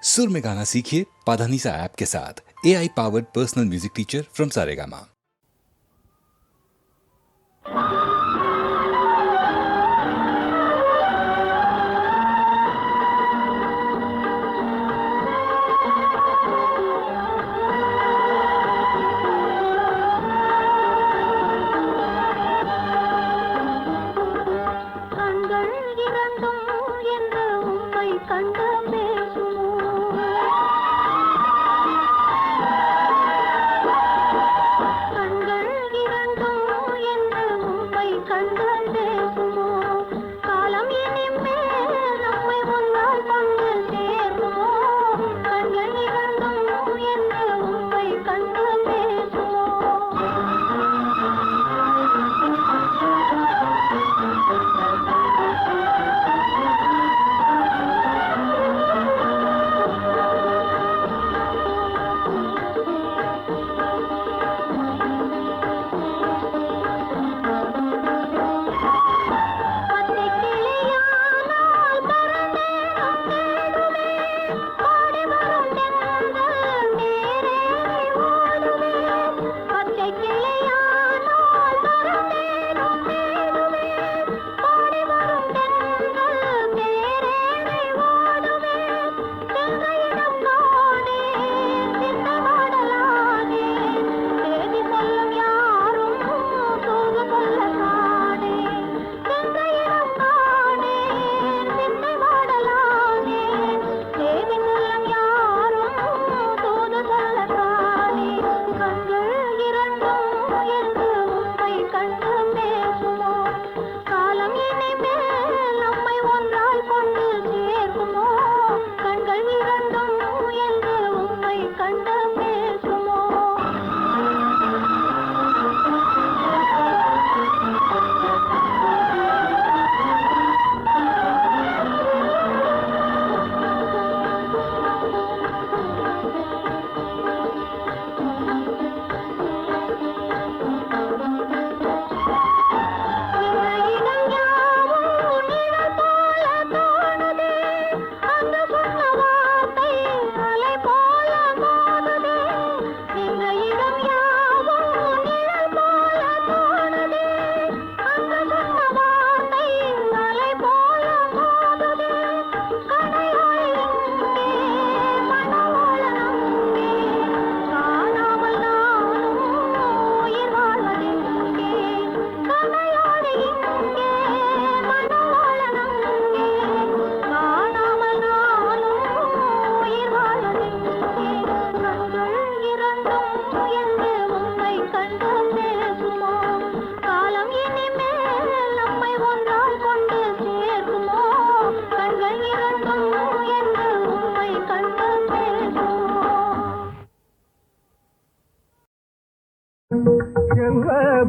सुर में गाना सीखिए पाधानीसा ऐप के साथ। AI powered personal music teacher from Saregama.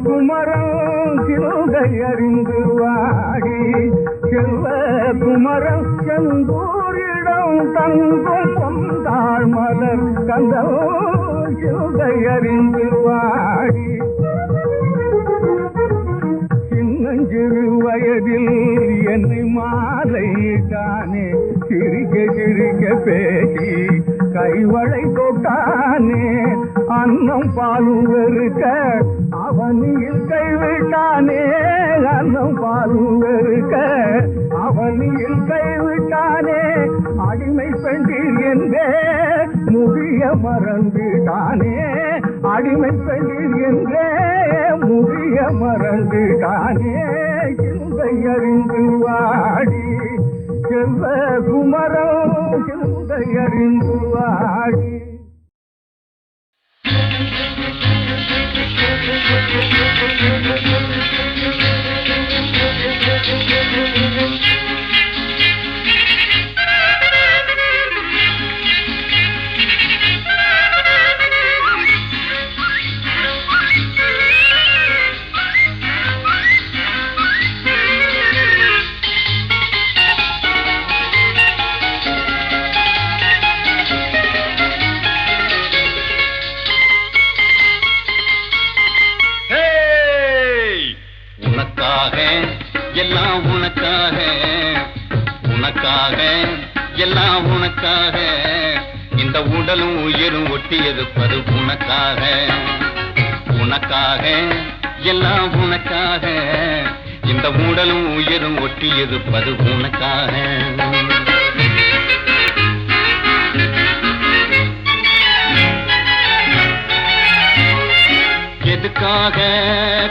Kumaran சிறுகை அறிந்து வாடி செல்வ குமரன் செந்தூரிடம் தங்கும் பொந்தாள் மலர் கந்தல் சிறுகை அறிந்து வாடி சின்னஞ்சிறு வயதில் என்னை மாலையிட்டானே சிரிக்க சிரிக்க பேசி கைவளை தொட்டானே அன்னம் பாலும் வெறுக்க அவனியில் கைவிட்டானே அன்னம் பாலும் வெறுக்க அவனியில் கைவிட்டானே அடிமை பெண்டீர் என்றே முடிய மறந்துட்டானே அடிமை பெண்டீர் என்றே முடிய மறந்துட்டானே சிந்தை அறிந்து வாடி செல்வ குமரன் சிந்தை அறிந்து வாடி. இந்த உடலும் உயிரும் ஒட்டி இருப்பது உனக்காக, உனக்காக, எல்லாம் உனக்காக. இந்த உடலும் உயிரும் ஒட்டி இருப்பது உனக்காக. எதுக்காக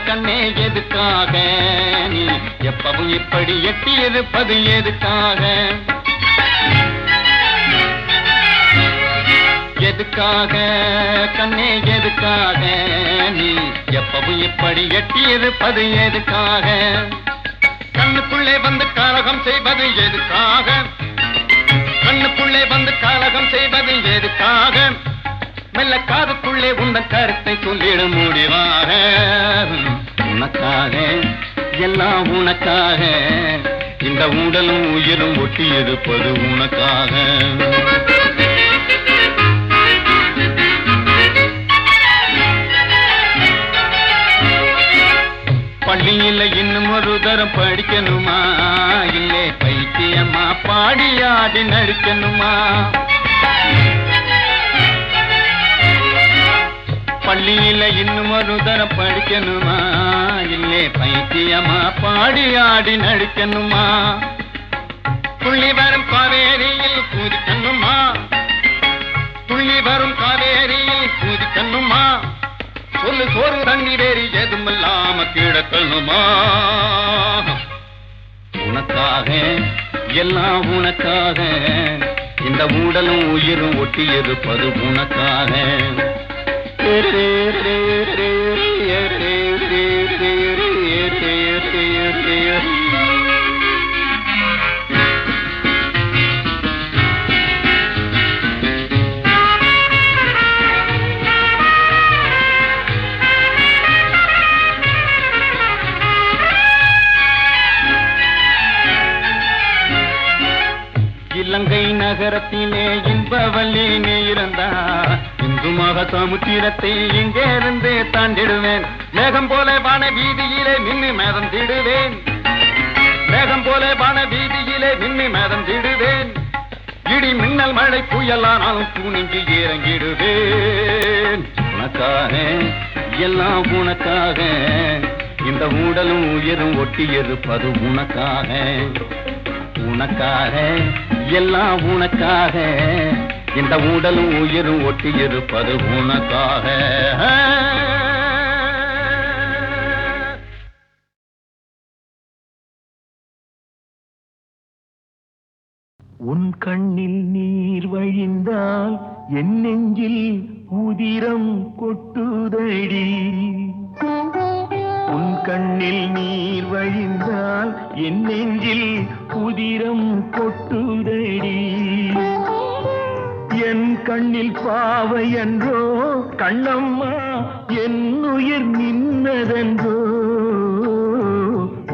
கண்ணே எதுக்காக நீ எப்பவும் இப்படி எட்டி இருப்பது எதுக்காக? எதுக்காக கண்ணே எதுக்காக நீ எப்பவும் இப்படி எட்டி இருப்பது எதுக்காக? கண்ணுக்குள்ளே வந்து கலகம் செய்வது எதுக்காக? கண்ணுக்குள்ளே வந்து கலகம் செய்வது எதுக்காக? மெல்ல காதுக்குள்ளே உந்தன் கருத்தை சொல்லிட முடிவாக. உனக்காக, எல்லாம் உனக்காக. இந்த உடலும் உயிரும் ஒட்டி இருப்பது உனக்காக. பள்ளியில் இன்னும் ஒரு தரம் படிக்கணுமா? இல்லை பைத்தியம்மா பாடியாடி நடிக்கணுமா? பள்ளியில இன்னும் ஒரு தரம் படிக்கணுமா? இல்லை பைத்தியமா பாடியாடி நடிக்கணுமா? துள்ளி வரும் காவேரியில் குதிக்கணுமா? துள்ளி வரும் காவேரியில் குதிக்கணுமா? சொல்லு சோறு தண்ணி வேறி எதுமில்லாம கிடக்கணுமா? உனக்காக, எல்லாம் உனக்காக. இந்த உடலும் உயிரும் ஒட்டி இருப்பது உனக்காக. இலங்கை நகரத்திலே இன்பவல்லி நீ இருந்தா இந்து மக சமுத்திரத்தை இங்கே இருந்தே தாண்டிடுவேன். மேகம் போல வான வீதியிலே மின்னு மேதம் திடுவேன். மேகம் போல வான வீதியிலே மின்னு மேதம் திடுவேன். இடி மின்னல் மழை புயலானாலும் துணிஞ்சு இறங்கிடுவேன். உனக்காக, எல்லாம் உனக்காக. இந்த உடலும் உயிரும் ஒட்டி இருப்பது உனக்காக, உனக்காக, எல்லாம் உனக்காக. இந்த உடலும் உயிரும் ஒட்டி இருப்பது உனக்காக. உன் கண்ணில் நீர் வழிந்தால் என் நெஞ்சில் உதிரம் கொட்டுதடி. உன் கண்ணில் நீர் வழிந்தால் என் நெஞ்சில் உதிரம் கொட்டுதடி. என் கண்ணில் பாவை என்றோ கண்ணம்மா என் உயிர் நின்னதென்றோ.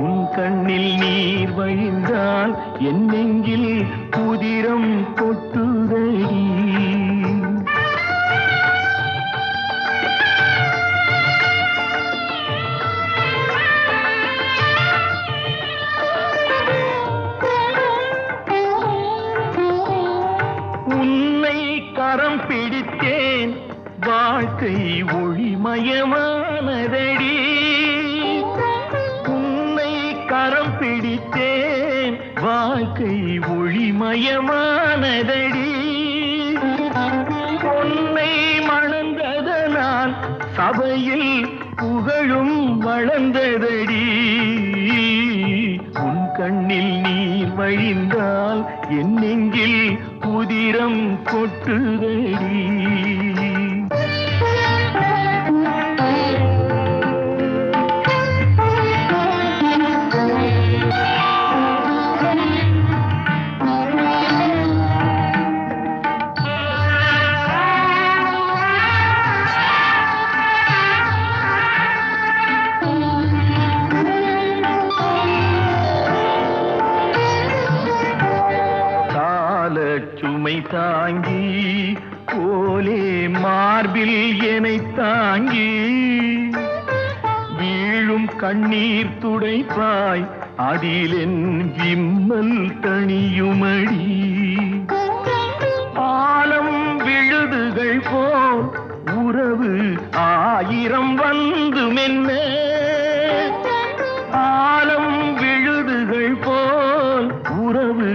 உன் கண்ணில் நீர் வழிந்தால் என் நெஞ்சில் உதிரம் கொட்டுதடி. கரம் பிடித்தேன் வாழ்க்கை ஒளிமயமானதடி. உன்னை கரம் பிடித்தேன் வாழ்க்கை ஒளிமயமானதடி. உன்னை மணந்ததனால் சபையில் புகழும் வளர்ந்ததடி. உன் கண்ணில் நீர் வழிந்தால் என் நெஞ்சில் உதிரம் கொட்டுதடி. சுமை தாங்கி போலே மார்பில் என்னை தாங்கி வீழும் கண்ணீர் துடைப்பாய் அதிலென் விம்மல் தணியுமடி. ஆலம் உறவு ஆயிரம் வந்து மென்ன ஆலம் விழுதுகள் போல் உறவு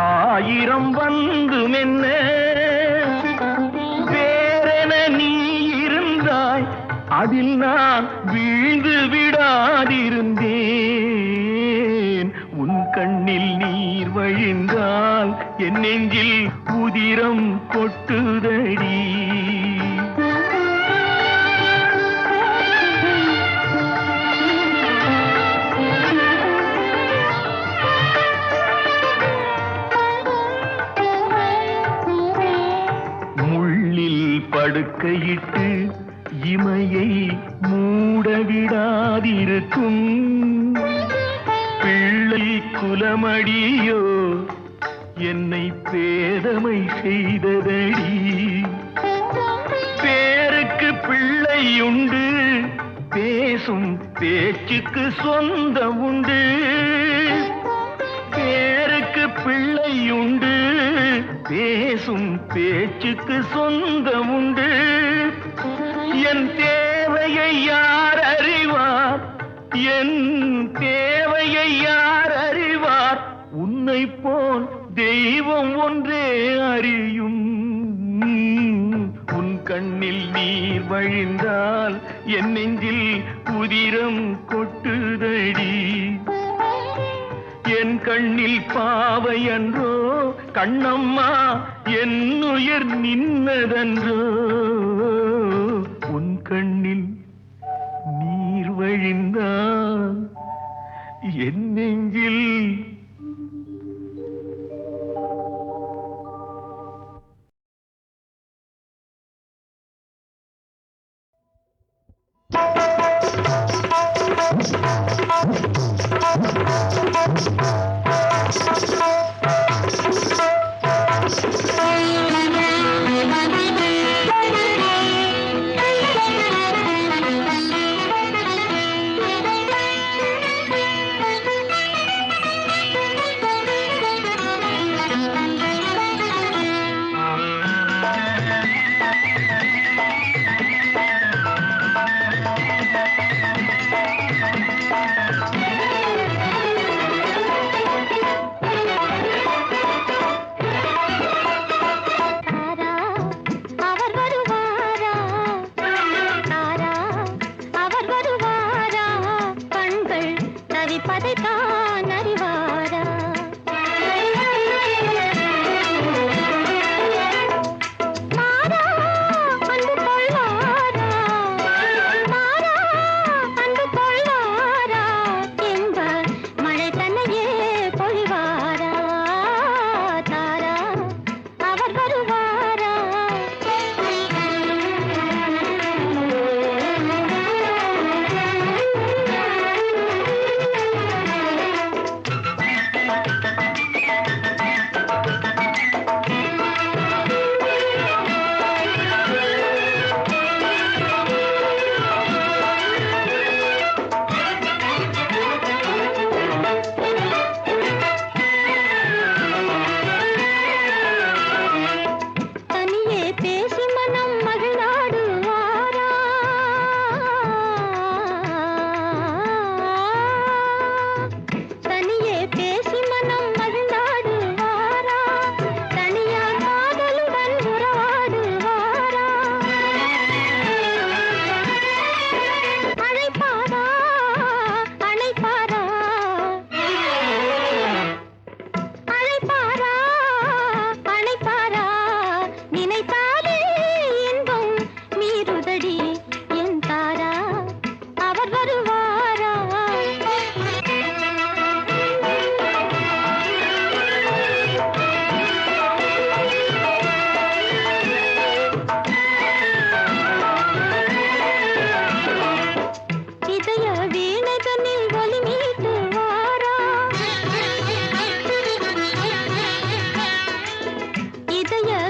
ஆயிரம் வந்து மென்ன வேறென நீ இருந்தாய் அதில் நான் வீழ்ந்து விடாதிருந்தேன் உன் கண்ணில் நீர் வழிந்தால் என் நெஞ்சில் உதிரம் கொட்டுதடி முள்ளில் படுக்கையிட்டு இமையை மூடவிடாதிருக்கும் பிள்ளை குலமடியோ என்னை பேதமை செய்ததடி பேருக்கு பிள்ளையுண்டு பேசும் பேச்சுக்கு சொந்தம் உண்டு பேருக்கு பிள்ளையுண்டு பேசும் பேச்சுக்கு சொந்தம் உண்டு என் தேவையை யார் அறிவார் என் தேவையை யார் அறிவார் உன்னை போல் தெய்வம் ஒன்றே அறியும் உன் கண்ணில் நீர் வழிந்தால் என் நெஞ்சில் உதிரம் கொட்டுதடி என் கண்ணில் பாவை அன்றோ கண்ணம்மா என் உயிர் நின்னதன்றோ உன் கண்ணில் நீர் வழிந்தால் என் நெஞ்சில்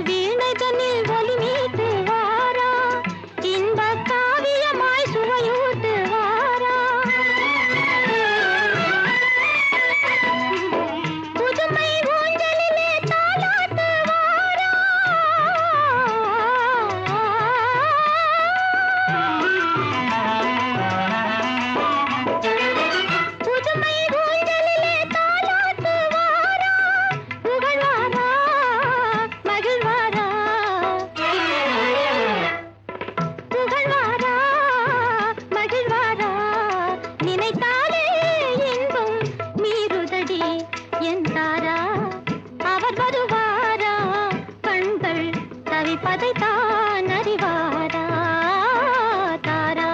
வீணைதனில் படிப்பதைத்தான் அறிவாரா தாரா.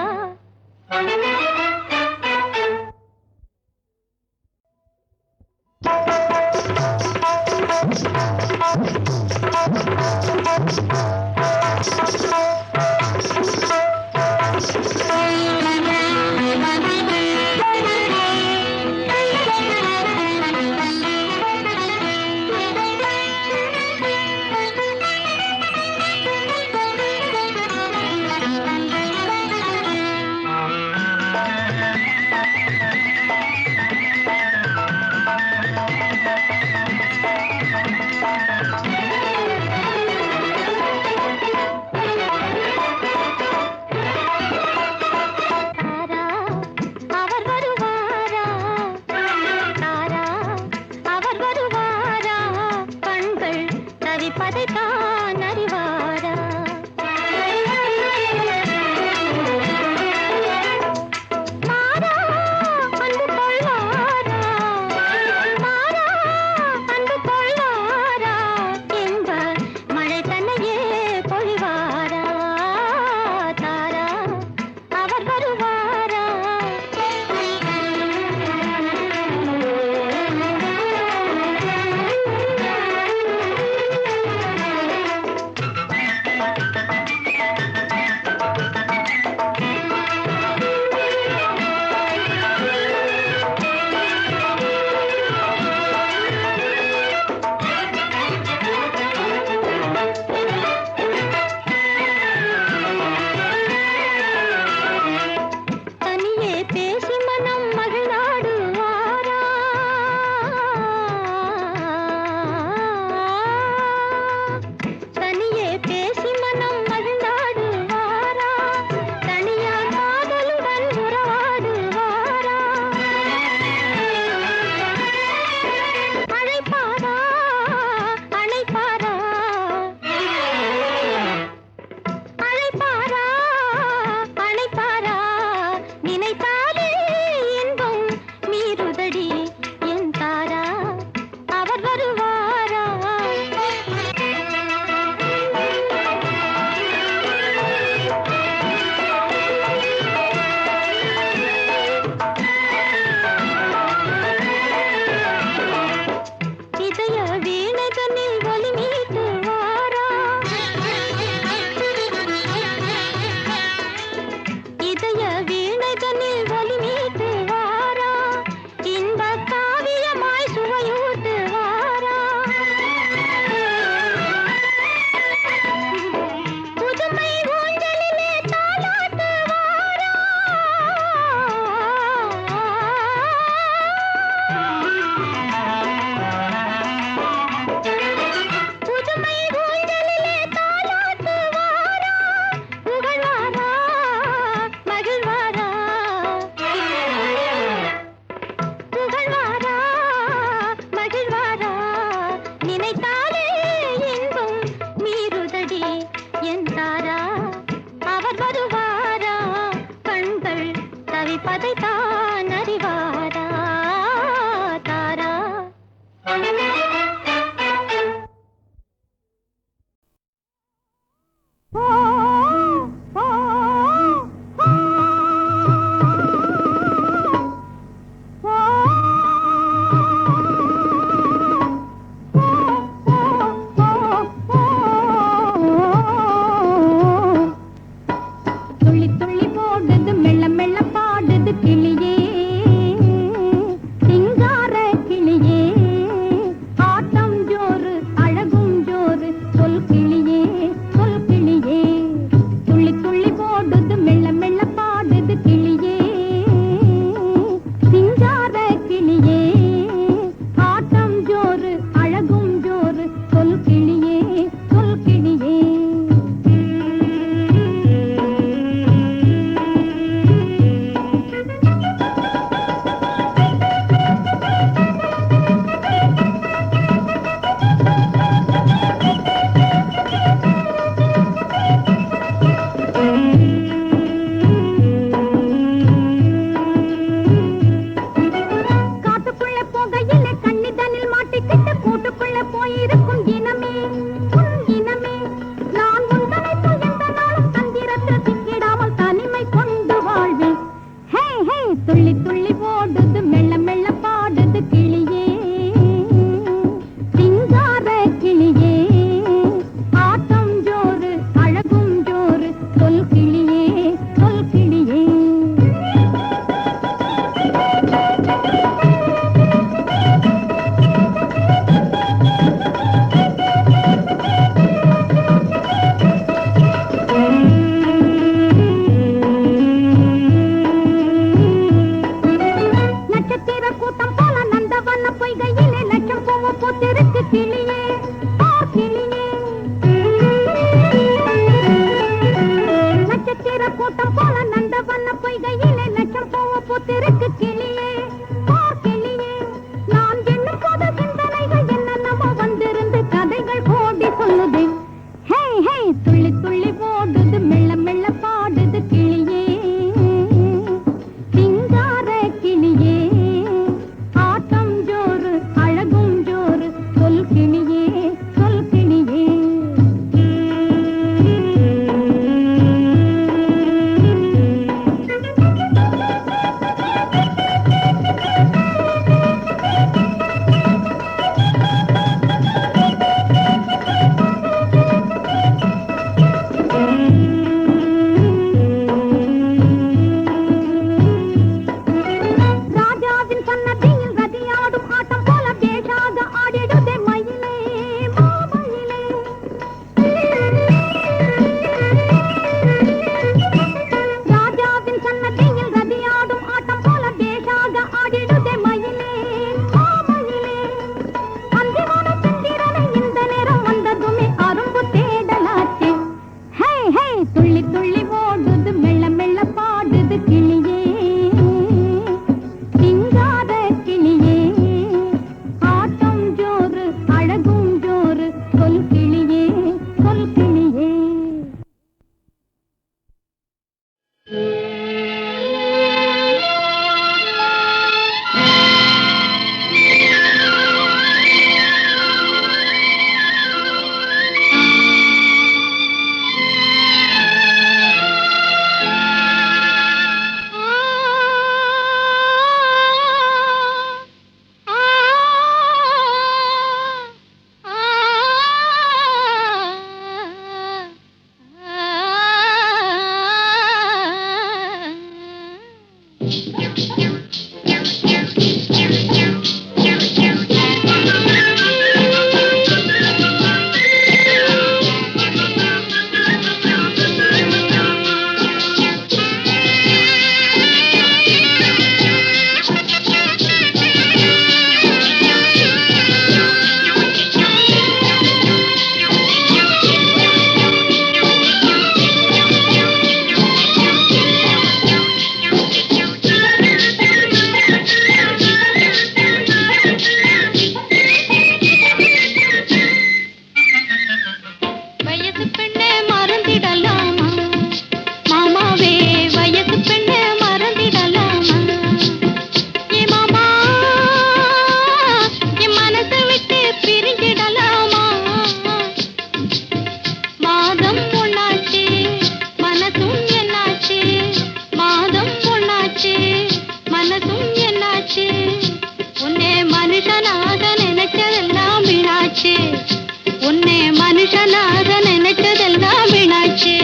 உன்னை மனுஷனாக நினைச்சதெல்லாம் வீணாச்சு.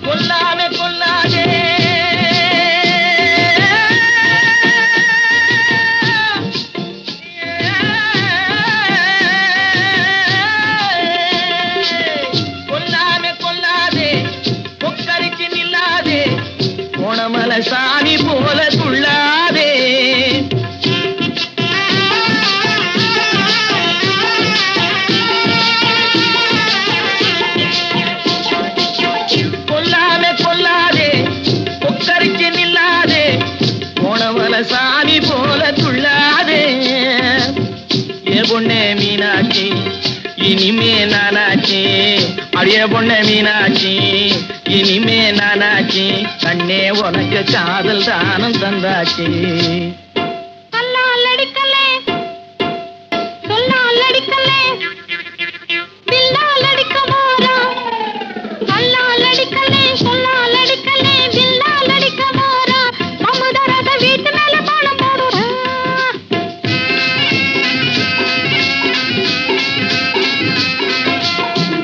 கொல்லாமே கொல்லாதே கொல்லாமே கொல்லாதே கொக்கரிச்சு நில்லாதே கோணமல சாமி போல துள்ளாதே. கொல்லாமே கொல்லாதே கொக்கரிச்சு நில்லாதே கோணமல சாமி போல துள்ளாதே. ஏ பொண்ணே மீனாட்சி இனிமே நானாச்சி, அடியே பொண்ணே மீனாட்சி இனிமே நானாச்சி, கண்ணே உனக்கு காதல் தானம் தந்தாச்சி. கல்லால் அடிக்கலே சொல்லால் அடிக்கலே வில்லால் அடிக்க மாறா. கல்லால் அடிக்கலே சொல்லால் அடிக்கலே வில்லால் அடிக்க மாறா. மமுதரத வீட்டு மேல பாலம் போடுறா.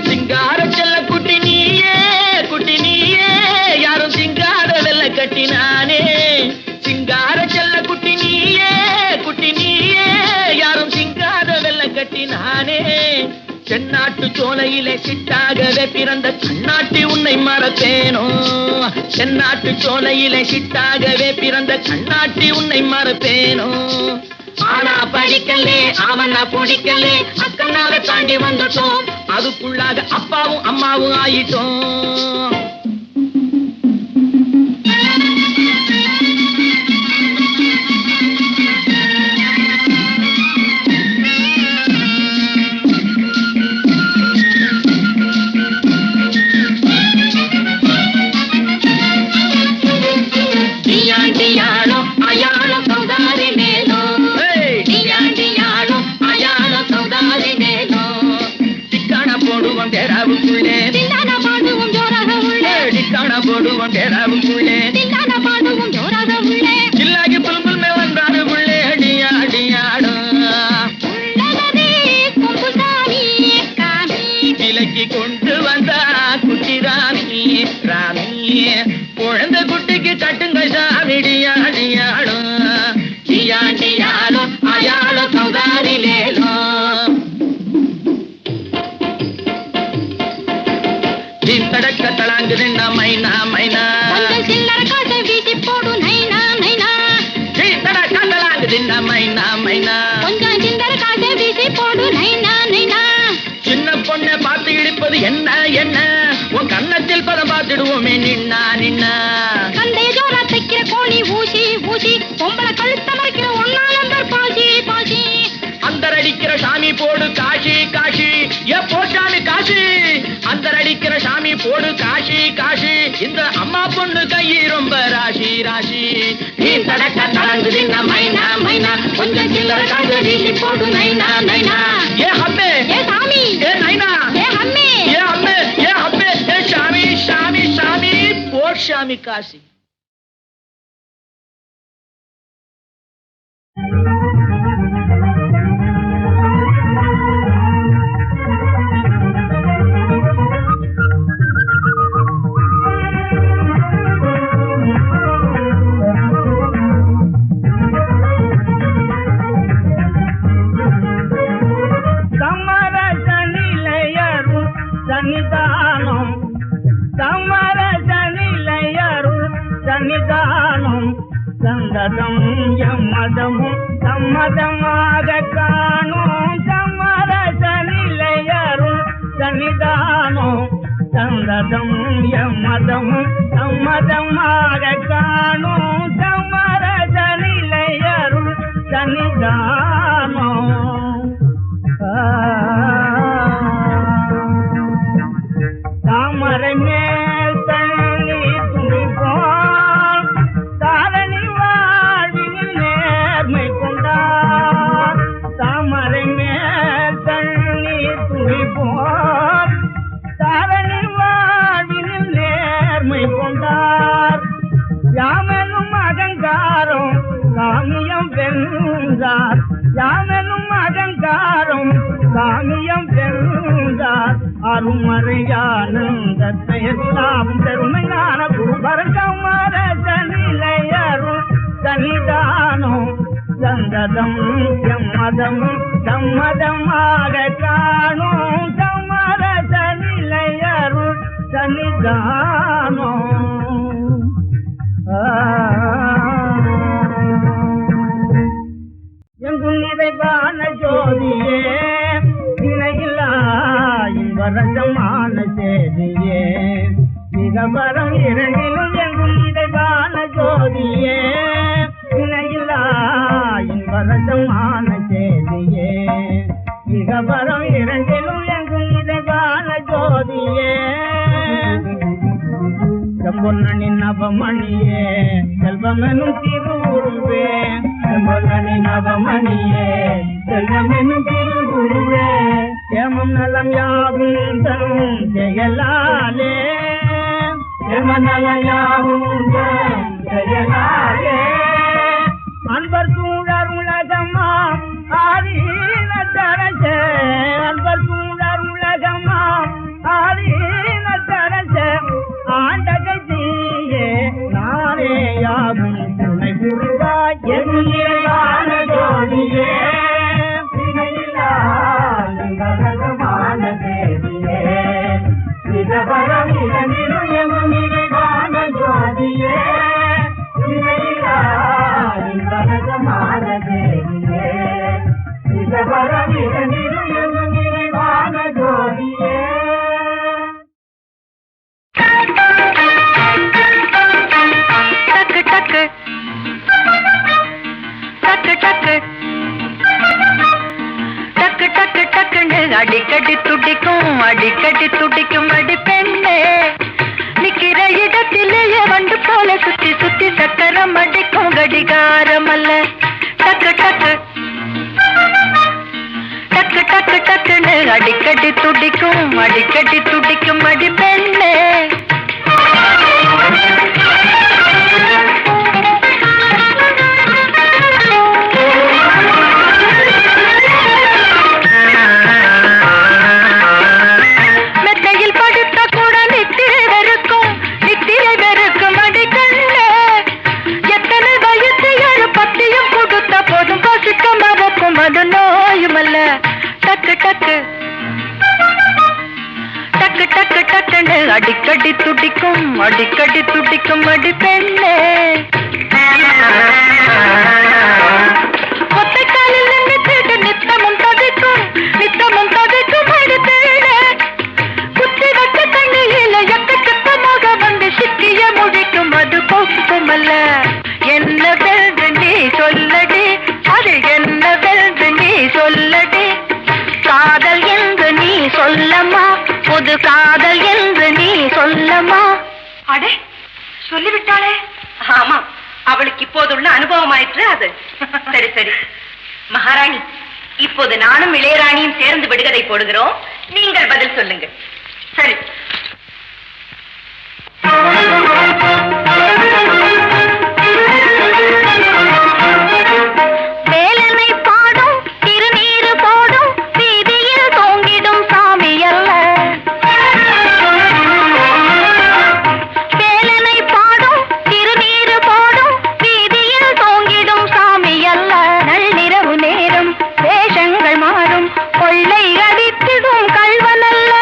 சிங்கார செல்ல குட்டி நீயே குட்டி நீயே யாரும் சிங்கார வெள்ள கட்டினானே. சிங்கார செல்ல குட்டி நீயே குட்டி நீயே யாரும் சிங்கார வெள்ள கட்டினானே. தென்னாட்டு சோலையிலே சிட்டாகவே பிறந்த கண்ணாட்டி உன்னை மறப்பேனோ. தென்னாட்டு சோலையிலே சிட்டாகவே பிறந்த கண்ணாட்டி உன்னை மறப்பேனோ. ஆனா படிக்கலே அவனா பிடிக்கலே அக்கனால தாண்டி வந்துட்டோம். அதுக்குள்ளாக அப்பாவும் அம்மாவும் ஆயிட்டோம். டியாடியாளோ அயாளோ சௌதாரி நேலோ. டியாடியாளோ அயாளோ சௌதாரி நேலோ. டிக்கான போடுவோம் டேராவுக்குள்ளே தில்லான பாடுவோம் ஜோராக உள்ளே. டிக்கான போடுவோம் டேராவுக்குள்ளே தில்லான பாடுவோம் ஜோராக உள்ளே. கில்லாகி புல்புல் மே வந்தாரு உள்ளே டியாடியாடும். உள்ளதே கொம்புசாமி காமி. விலக்கி கொண்டு வந்தா குட்டி ராமி ராமி. குழந்தை குட்டிக்கு கட்டுங்க சாமி டியாடியாடும். டியாடியாளோ அயாளோ சௌதாரி நேலோ. தடக்க தளாங்குதுண்டா மைனா மைனா. கொஞ்சம் சில்லற காசை வீசி போடு நைனா நைனா. தடக்க தளாங்குதுண்டா மைனா மைனா. கொஞ்சம் சில்லற காசை வீசி போடு நைனா நைனா. சின்ன பொண்ணை பார்த்து இடிப்பது என்ன என்ன உன் கண்ணத்தில் பதம் பார்த்துடுவோமே நின்னா நின்னா. கந்தைய ஜோரா தைக்கிற கோழி ஊசி ஊசி. பொம்பளை கழுத்த மறைக்கிற ஒன்னா நம்பர் பாசி பாசி. அந்தரடிக்கிற சாமி போடு காஷி காஷி. ஏ போட்டாமி காஷி அந்தரடிக்கிற சாமி போடு காஷி காஷி. இந்த அம்மா பொண்ணு கை ரொம்ப ராசி ராசி. நீ தடக்க தளங்குதுன்னா மைனா மைனா. கொஞ்சம் சில்லற காசை வீசி போடு நைனா நைனா. ஏ ஹம்மே ஏ சாமி ஏ நைனா ஏ ஹம்மி. ஏ ஹம்மே ஏ ஹம்மே ஏ ஷாமி ஷாமி ஷாமி போட் ஷாமி காசி. சமரச நிலையருள் சன்னிதானம் சமரச நிலையருள் சன்னிதானம் சந்ததம் எம்மதமும் சம்மதமாக காணும். சமரச நிலையருள் சன்னிதானம் சந்ததம் எம்மதமும் சம்மதமாக காணும். சமரச நிலையருள் சன்னிதானம். தாமரை மேல் தண்ணி துணிப்போம் தாரணி வாழ்வில் நேர்மை கொண்டார். தாமரை மேல் தண்ணி துணிப்போம் தாரணி வாழ்வில் நேர்மை கொண்டார். யாமெனும் அகங்காரம் சாமியம் வென்று அதிகாரம் சாமியம் பெருந்தார் அருமறையானந்தத்தை எல்லாம் பெருமையான குருபரங்கமர நிலையரும் சன்னிதானம் சந்ததம் எம்மதம் சம்மதமாக காணும் சமரச நிலையரும் சன்னிதானம் எங்கும் நிறைவான ஜோதியே இணையில்லா இன்பரசமான சேதியே மிகவரம் இரண்டிலும் எங்கும் நிறைவான ஜோதியே இணையில்லா இன்பரசமான சேதியே மிகவரம் இரண்டிலும் எங்கும் நிறைவான ஜோதியே செம்பொன்னனின் நவமணியே செல்வமெனும் திருவுருவே செம்பொன்னனின் நவமணியே செல்வமெனும் திருவுருவே ஏமம் நலம் யாவும் தரும் ஜெயலாலே ஏம நலம் யாவும் தரும் ஜெயலாலே அன்பர் சூழர் உலகமா ஆதீன தரசே அன்பர் சூழர் உலகமா ஆதீன தரசே ஆண்டகையே நானே யாவும் துணை புரிவாய் என்கிறான ஜோதியே இணையிலான தேவியே இதவரம் இதனிலும் எங்கும் நிறைவான ஜோதியே இணையிலான தேவியே இதவரம் இதனிலும் எங்கும் நிறைவான ஜோதியே அடிக்கடி துடிக்கும் அடி பெண்ணே நிக்கிற இடத்திலேயே வண்டு போல சுத்தி சுத்தி சக்கரம் அடிக்கும் கடிகாரம் அல்ல டக்கு டக்கு டக்கு டக்கு டக்குன்னு அடிக்கடி துடிக்கும் அடி பெண்ணே அது நோயுமல்ல டக்கு டக்கு டக்கு டக்கு டக்குன்னு அடிக்கடி துடிக்கும் அடி பெண்ணே ஒத்தை காலில் நின்றுட்டு நித்தமும் தவிக்கும் அடி பெண்ணே குத்தி வச்ச தண்ணியில எக்கச்சக்கமாக வந்து சிக்கிய முடிக்கும் அது கொக்குமல்ல என்ன வென்று நீ சொல்லடி அது என்ன வென்று நீ சொல்லடி காதல் என்று நீ சொல்லமா புது காதல் என்று நீ சொல்லமா அடே சொல்லிவிட்டாளே ஆமா அவளுக்கு இப்போதுள்ள அனுபவம் ஆயிற்று அது சரி சரி மகாராணி இப்போது நானும் இளையராணியும் சேர்ந்து விடுகதை போடுகிறோம் நீங்கள் பதில் சொல்லுங்கள் சரி வேலனை பாடும் திருநீரு போடும் வீதியில் தோங்கிடும் சாமி அல்ல வேலனை பாடும் திருநீரு போடும் வீதியில் தோங்கிடும் சாமி அல்ல நள்ளிரவு நேரம் வேஷங்கள் மாறும் கொள்ளை அடித்திடும் கள்வனல்ல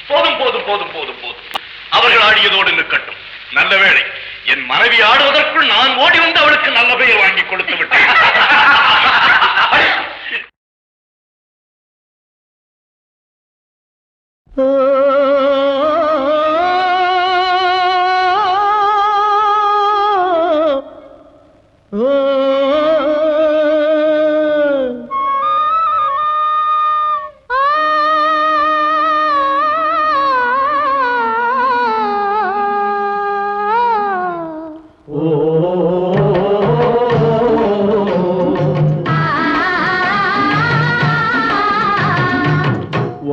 போதும் போதும் போதும் போதும் போதும். அவர்கள் ஆடியதோடு நிற்கட்டும். நல்ல வேளை, என் மனைவி ஆடுவதற்குள் நான் ஓடி வந்து அவளுக்கு நல்ல பெயர் வாங்கி கொடுத்து விட்டேன்.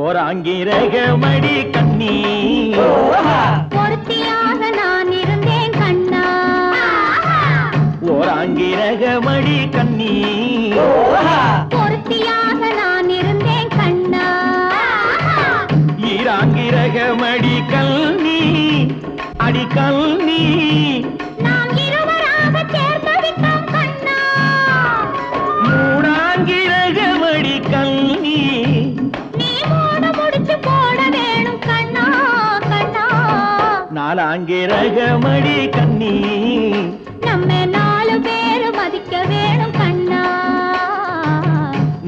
ஓராங்கிரகமடி கண்ணி பொருத்தியாக நான் இருந்தேன் கண்ணா. ஓராங்கிரகமடி கண்ணி பொருத்தியாக நான் இருந்தேன் கண்ணா. ஈராங்கிரகமடி கல்னி அடி கல்னி நாம் இருவராக சேர்ந்தவிட்டோம் கண்ணா. மூடாங்கிரகமடி கல்னி நீ மூட முடிச்சு போட வேணும் கண்ணா கண்ணா. நாலாங்கிரகமடி கண்ணி நம்ம 4 பேரு மதிக்க வேணும் கண்ணா.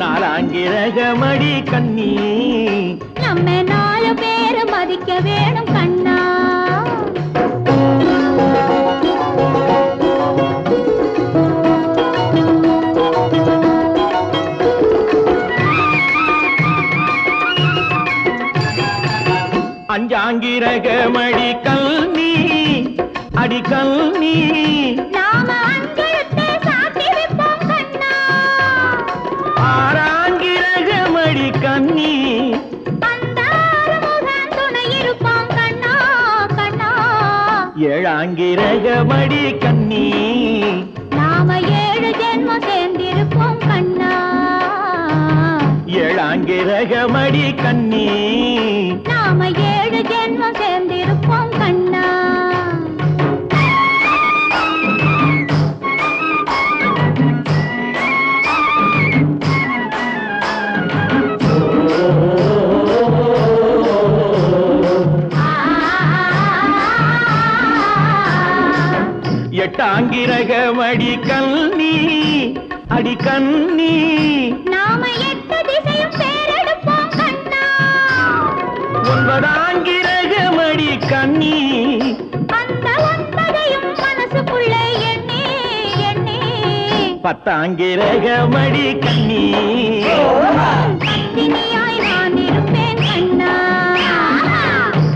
நாலாங்கிரகமடி கண்ணி நம்ம 4 பேரு மதிக்க வேணும் கண்ணா. அஞ்சாங்கிரகமடி கல்னி அடி கல்னி நாம அஞ்செழுத்தை சாத்தி வைப்போம் கண்ணா. ஆறாங்கிரகமடி கண்ணி அந்த ஆறுமுகன் துணை இருப்பான் கண்ணா கண்ணா. ஏழாங்கிரகமடி கண்ணி நாம 7 ஜென்மம் சேர்ந்திருப்போம் கண்ணா. ஏழாங்கிரகமடி கண்ணி நாம 7 ஜென்மம் சேர்ந்திருப்போம் கண்ணா. எட்டாங்கிரகமடி கண்ணி அடி கண்ணி நாம 8 திசையும் பேரெடுப்போம் கண்ணா. ஒன்பதாங்கிரகமடி கண்ணி அந்த 9ஐயும் மனசுக்குள்ளே எண்ணி எண்ணி பத்தாங்கிரகமடி கண்ணி பத்தினியாய் நான் இருப்பேன் கண்ணா.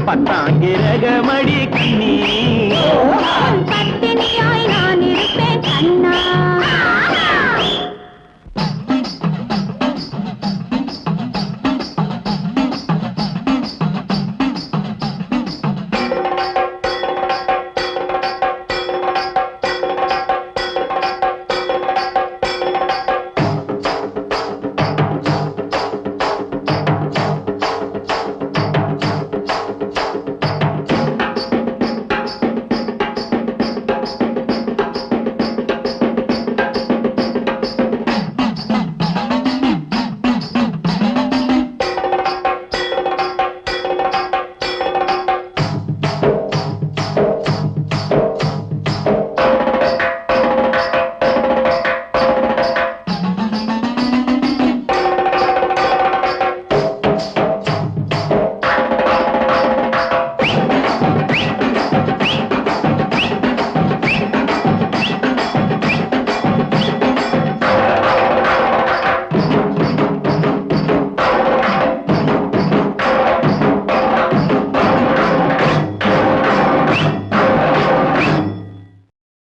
பத்தாங்கிரகமடி கண்ணி